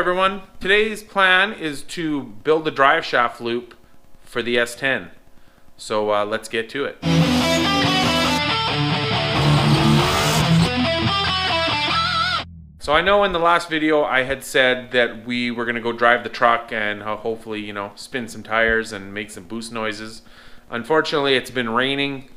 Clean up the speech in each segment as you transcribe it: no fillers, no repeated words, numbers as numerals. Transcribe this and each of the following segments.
everyone. Today's plan is to build a drive shaft loop for the S10. So let's get to it. So I know in the last video I had said that we were going to go drive the truck and hopefully, you know, spin some tires and make some boost noises. Unfortunately, it's been raining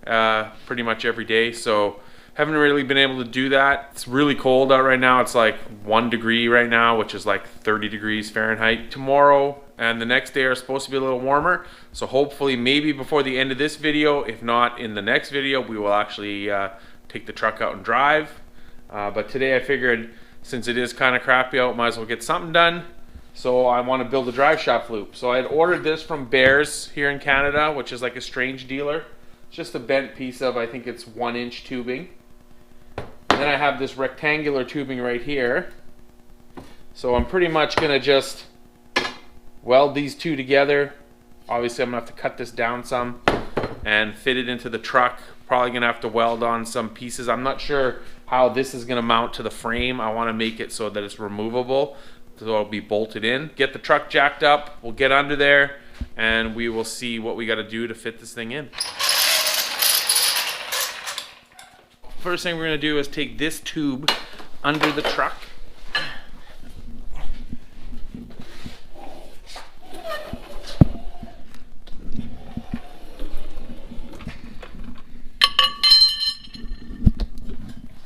pretty much every day, so haven't really been able to do that. It's really cold out right now. It's like 1 degree right now, which is like 30 degrees Fahrenheit. Tomorrow and the next day are supposed to be a little warmer, so hopefully maybe before the end of this video, if not in the next video, we will actually take the truck out and drive. But today I figured, since it is kind of crappy out, might as well get something done. So I want to build a drive shaft loop. So I had ordered this from Bears here in Canada, which is like a strange dealer. It's just a bent piece of, I think it's 1-inch tubing. And then I have this rectangular tubing right here. So I'm pretty much going to just weld these two together. Obviously I'm going to have to cut this down some and fit it into the truck. Probably going to have to weld on some pieces. I'm not sure how this is going to mount to the frame. I want to make it so that it's removable, so it'll be bolted in. Get the truck jacked up, we'll get under there, and we will see what we got to do to fit this thing in. First thing we're going to do is take this tube under the truck.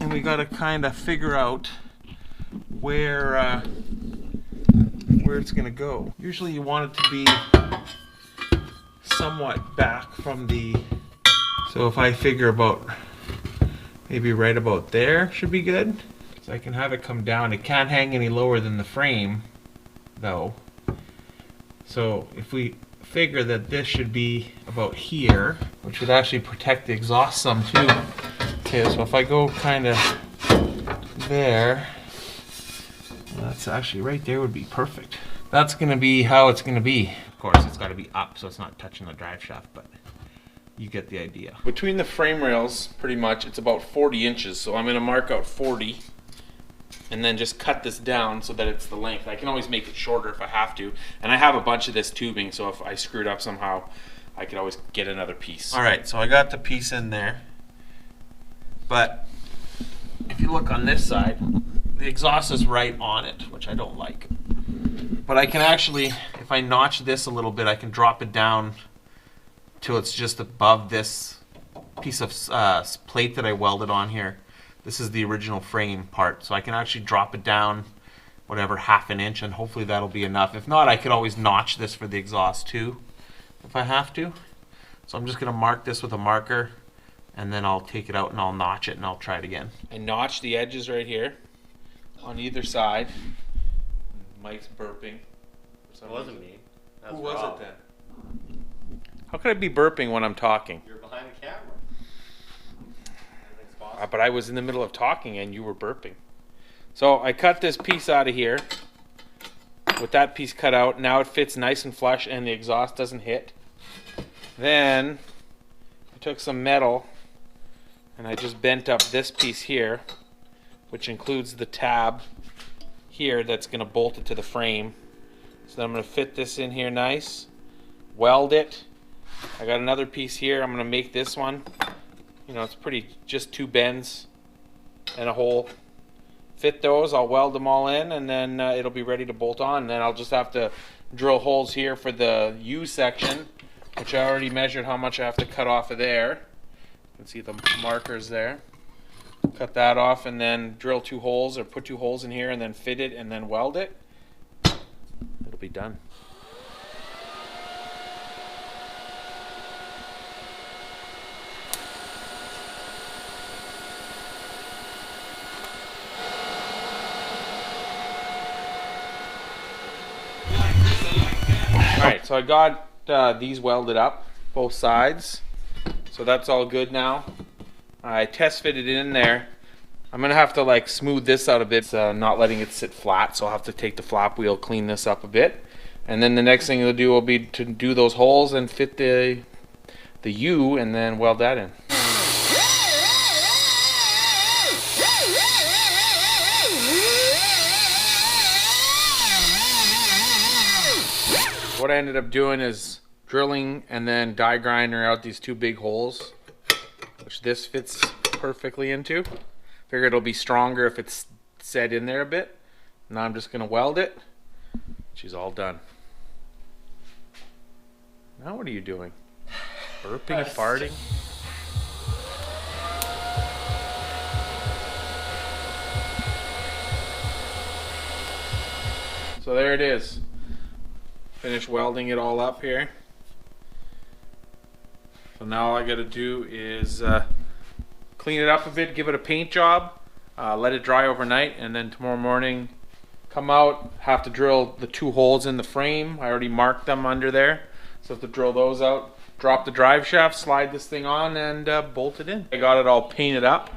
And we got to kind of figure out where it's going to go. Usually you want it to be somewhat back from the, so if I figure about maybe right about there should be good. So I can have it come down. It can't hang any lower than the frame though. So if we figure that this should be about here, which would actually protect the exhaust some too. Okay, so if I go kind of there, that's actually right there would be perfect. That's going to be how it's going to be. Of course, it's got to be up so it's not touching the drive shaft, but you get the idea. Between the frame rails, pretty much, it's about 40 inches. So I'm going to mark out 40 and then just cut this down so that it's the length. I can always make it shorter if I have to. And I have a bunch of this tubing, so if I screwed up somehow, I could always get another piece. All right, so I got the piece in there. But if you look on this side, the exhaust is right on it, which I don't like. But I can actually, if I notch this a little bit, I can drop it down till it's just above this piece of plate that I welded on here. This is the original frame part, so I can actually drop it down whatever, ½ an inch, and hopefully that'll be enough. If not, I could always notch this for the exhaust too if I have to. So I'm just going to mark this with a marker, and then I'll take it out and I'll notch it and I'll try it again. I notched the edges right here on either side. Mike's burping. It wasn't me. Who was it then? How could I be burping when I'm talking? You're behind the camera. But I was in the middle of talking and you were burping. So I cut this piece out of here. With that piece cut out, now it fits nice and flush and the exhaust doesn't hit. Then I took some metal and I just bent up this piece here, which includes the tab here that's going to bolt it to the frame. So then I'm going to fit this in here nice, weld it. I got another piece here. I'm going to make this one. You know, it's pretty, just 2 bends and a hole. Fit those, I'll weld them all in, and then it'll be ready to bolt on. And then I'll just have to drill holes here for the U section, which I already measured how much I have to cut off of there. You can see the markers there. Cut that off and then drill 2 holes, or put 2 holes in here and then fit it and then weld it. It'll be done. Alright, so I got these welded up, both sides. So that's all good now. I test fitted it in there. I'm going to have to like smooth this out a bit, not letting it sit flat. So I'll have to take the flap wheel, clean this up a bit. And then the next thing you'll do will be to do those holes and fit the U and then weld that in. What I ended up doing is drilling and then die grinder out these 2 big holes, which this fits perfectly into. Figure it'll be stronger if it's set in there a bit. Now I'm just gonna weld it. She's all done. Now what are you doing? Burping and farting? So there it is. Finish welding it all up here. So now all I gotta do is clean it up a bit, give it a paint job, let it dry overnight, and then tomorrow morning come out, have to drill the 2 holes in the frame. I already marked them under there, so I have to drill those out, drop the drive shaft, slide this thing on, and bolt it in. I got it all painted up.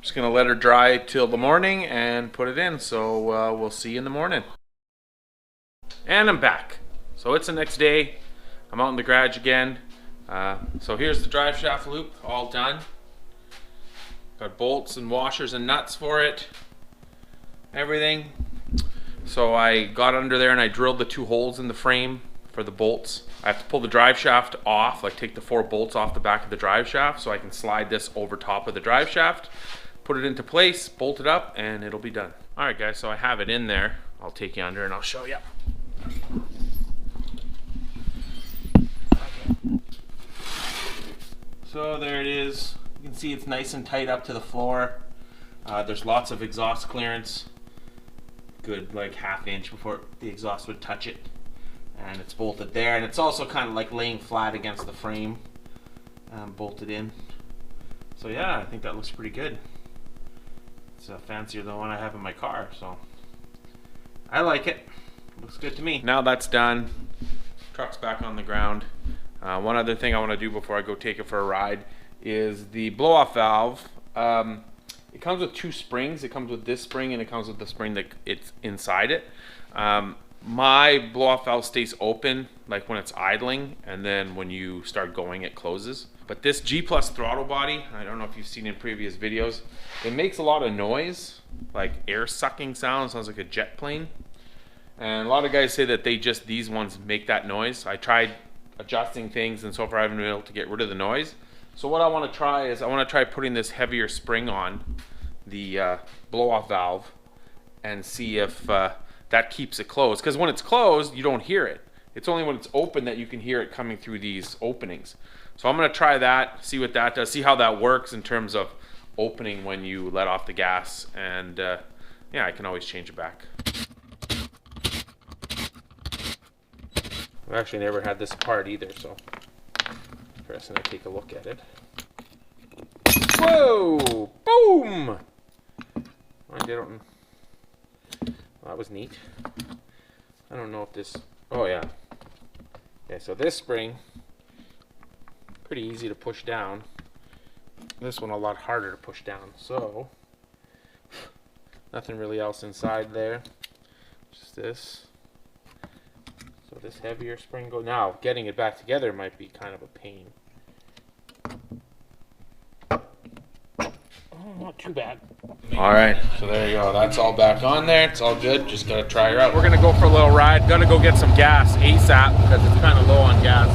Just gonna let her dry till the morning and put it in, so we'll see you in the morning. And I'm back. So it's the next day. I'm out in the garage again. So here's the drive shaft loop, all done. Got bolts and washers and nuts for it. Everything. So I got under there and I drilled the 2 holes in the frame for the bolts. I have to pull the drive shaft off, like take the 4 bolts off the back of the drive shaft so I can slide this over top of the drive shaft, put it into place, bolt it up, and it'll be done. All right guys, so I have it in there. I'll take you under and I'll show you. So there it is. You can see it's nice and tight up to the floor. There's lots of exhaust clearance. Good like 1/2 inch before the exhaust would touch it. And it's bolted there, and it's also kind of like laying flat against the frame, bolted in. So yeah, I think that looks pretty good. It's fancier than the one I have in my car, so I like it. Looks good to me. Now that's done, truck's back on the ground. One other thing I want to do before I go take it for a ride is the blow-off valve. It comes with 2 springs. It comes with this spring and it comes with the spring that it's inside it. My blow-off valve stays open like when it's idling, and then when you start going it closes. But this G+ throttle body, I don't know if you've seen in previous videos, it makes a lot of noise, like air sucking sound. Sounds like a jet plane. And a lot of guys say that these ones make that noise. I tried adjusting things and so far I haven't been able to get rid of the noise. So what I want to try is I want to try putting this heavier spring on the blow-off valve and see if that keeps it closed. Because when it's closed, you don't hear it. It's only when it's open that you can hear it coming through these openings. So I'm going to try that, see what that does, see how that works in terms of opening when you let off the gas. And yeah, I can always change it back. I've actually never had this apart either, so first I'm going to take a look at it. Whoa! Boom! I didn't. Well, that was neat. I don't know if this. Oh yeah. Okay, so this spring, pretty easy to push down. This one a lot harder to push down. So nothing really else inside there. Just this. So this heavier spring go. Now getting it back together might be kind of a pain. Not too bad. Alright, so there you go. That's all back on there. It's all good. Just gotta try her out. We're gonna go for a little ride. Gotta go get some gas ASAP because it's kind of low on gas.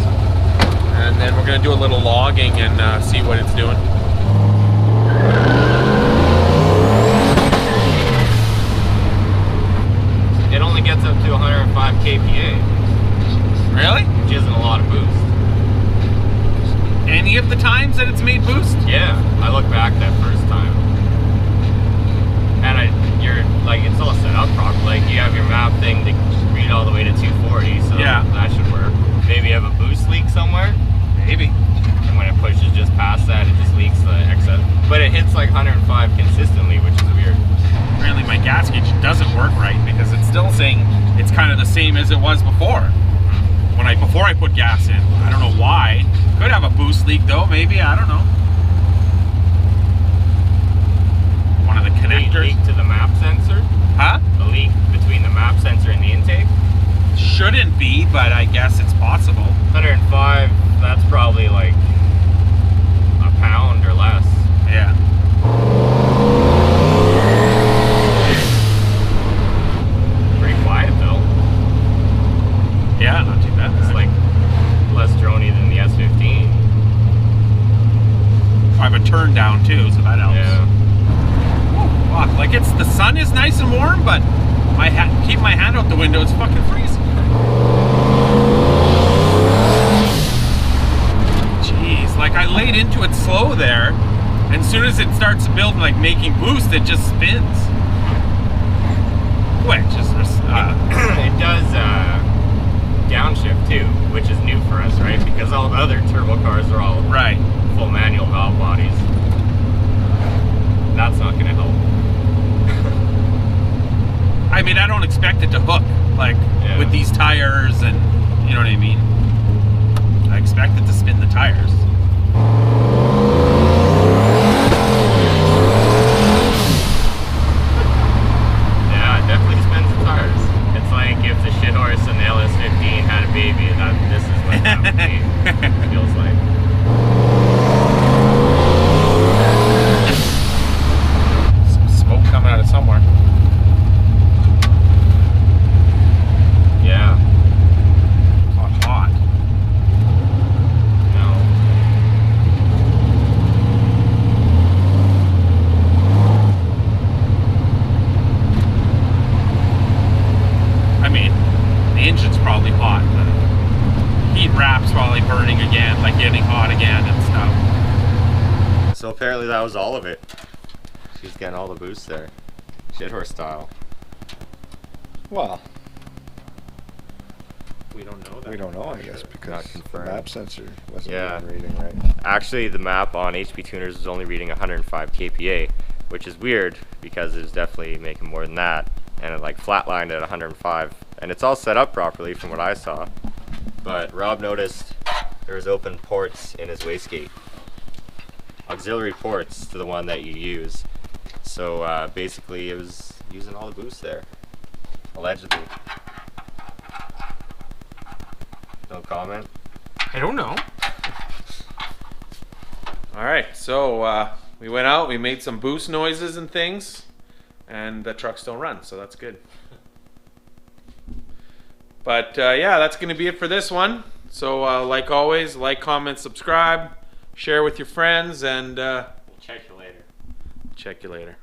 And then we're gonna do a little logging and see what it's doing. It only gets up to 105 kPa. Really? Which isn't a lot of boost. Any of the times that it's made boost? Yeah, I look back that first time. And you're like, it's all set up properly. Like you have your map thing to read all the way to 240, so yeah, that should work. Maybe you have a boost leak somewhere? Maybe. And when it pushes just past that, it just leaks the excess. But it hits like 105 consistently, which is weird. Apparently my gas gauge doesn't work right because it's still saying it's kind of the same as it was before. Before I put gas in. I don't know why. Could have a boost leak though, maybe, I don't know. One of the connectors. A leak to the map sensor? Huh? A leak between the map sensor and the intake? Shouldn't be, but I guess it's possible. 105, that's probably like a pound or less. Yeah. turn down too, so that helps. Yeah. Ooh, fuck. Like the sun is nice and warm, but keep my hand out the window, it's fucking freezing. Jeez, like I laid into it slow there, and as soon as it starts building, like making boost, it just spins. Quick, just it does downshift too, which is new for us, right? Because all the other turbo cars are all full manual valve bodies. That's not going to help. I mean, I don't expect it to hook, like with these tires, and you know what I mean? I expect it to spin the tires. Yeah, it definitely spins the tires. It's like if the shit horse and the LS15 had a baby, this is what that would be. It feels like. Some smoke coming out of somewhere. Yeah. Hot. No. I mean, the engine's probably hot. The heat wrap's probably burning again, like getting hot again and stuff. So apparently that was all of it. She's getting all the boost there. Shit horse style. Well, We don't know that. we don't know, I guess, because Not the confirmed. map sensor wasn't Yeah. even reading right. Actually, the map on HP Tuners was only reading 105 kPa, which is weird because it was definitely making more than that, and it like flatlined at 105. And it's all set up properly from what I saw. But Rob noticed there was open ports in his wastegate, auxiliary ports to the one that you use. So basically, it was using all the boost there, allegedly. No comment. I don't know. All right, so we went out, we made some boost noises and things, and the trucks don't run, so that's good. But yeah, that's going to be it for this one. So like always, like, comment, subscribe, share with your friends, and Check you later. check you later.